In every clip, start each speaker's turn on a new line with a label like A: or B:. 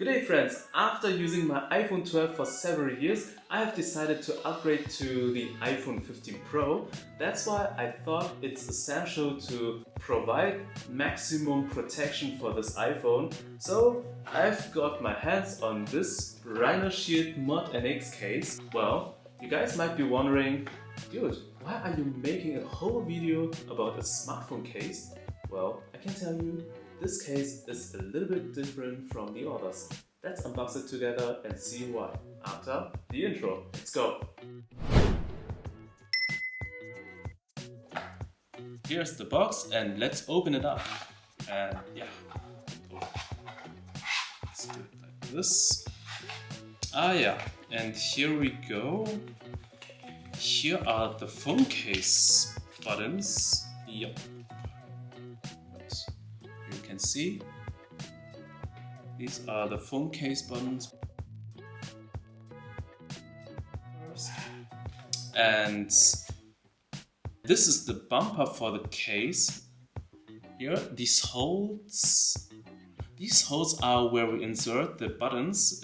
A: Good day friends, after using my iPhone 12 for several years, I have decided to upgrade to the iPhone 15 Pro. That's why I thought it's essential to provide maximum protection for this iPhone. So I've got my hands on this Rhinoshield Mod NX case. Well, you guys might be wondering, dude, why are you making a whole video about a smartphone case? Well, I can tell you, this case is a little bit different from the others. Let's unbox it together and see why. After the intro, let's go! Here's the box and let's open it up. And yeah, let's do it like this. And here we go. Here are the phone case buttons. Yep. You can see these are the phone case buttons. And this is the bumper for the case. Here, these holes are where we insert the buttons.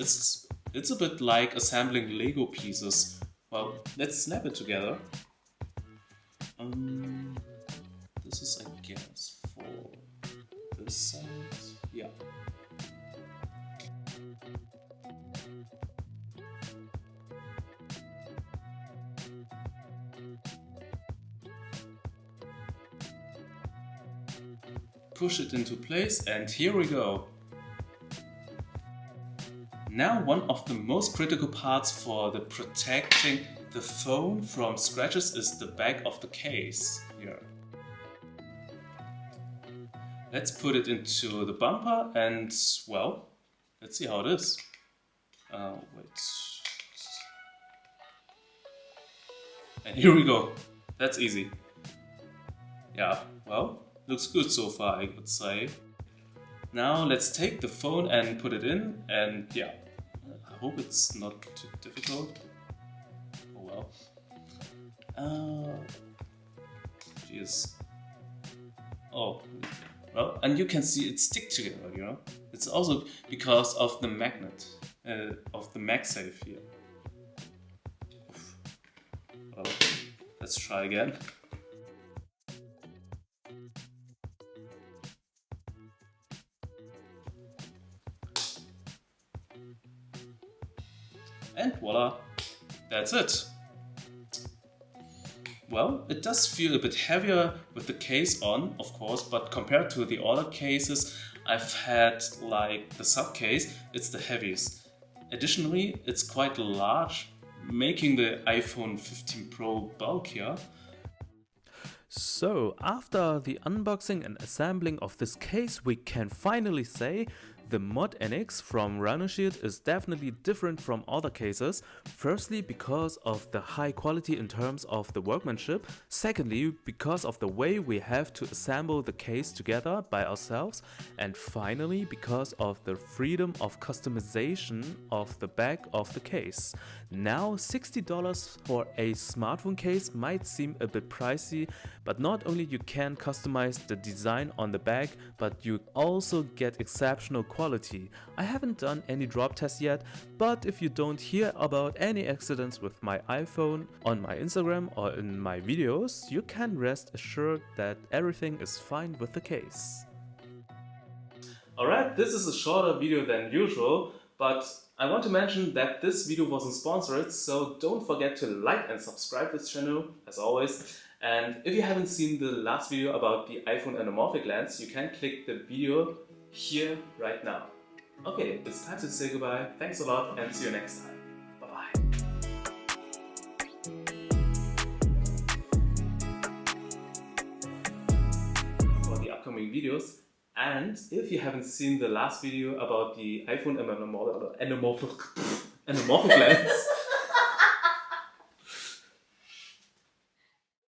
A: It's a bit like assembling Lego pieces. Well, let's snap it together. This is, I guess, for this side. Yeah. Push it into place and here we go. Now one of the most critical parts for the protecting the phone from scratches is the back of the case here. Let's put it into the bumper and well, let's see how it is. Wait. And here we go. That's easy. Yeah, well, looks good so far, I would say. Now let's take the phone and put it in, and yeah, I hope it's not too difficult. Oh well. Jeez. Oh, well, and you can see it stick together, you know? It's also because of the magnet, of the MagSafe here. Well, let's try again. And voila, that's it. Well, it does feel a bit heavier with the case on, of course, but compared to the other cases I've had, like the sub case, it's the heaviest. Additionally, it's quite large, making the iPhone 15 Pro bulkier.
B: So, after the unboxing and assembling of this case, we can finally say the Mod NX from Rhinoshield is definitely different from other cases. Firstly, because of the high quality in terms of the workmanship. Secondly, because of the way we have to assemble the case together by ourselves. And finally, because of the freedom of customization of the back of the case. Now, $60 for a smartphone case might seem a bit pricey, but not only you can customize the design on the back, but you also get exceptional quality. I haven't done any drop tests yet, but if you don't hear about any accidents with my iPhone on my Instagram or in my videos, you can rest assured that everything is fine with the case.
A: Alright, this is a shorter video than usual, but I want to mention that this video wasn't sponsored, so don't forget to like and subscribe this channel, as always. And if you haven't seen the last video about the iPhone anamorphic lens, you can click the video here right now. Okay, it's time to say goodbye. Thanks a lot and see you next time. Bye-bye. For the upcoming videos. And if you haven't seen the last video about the iPhone anamorphic lens,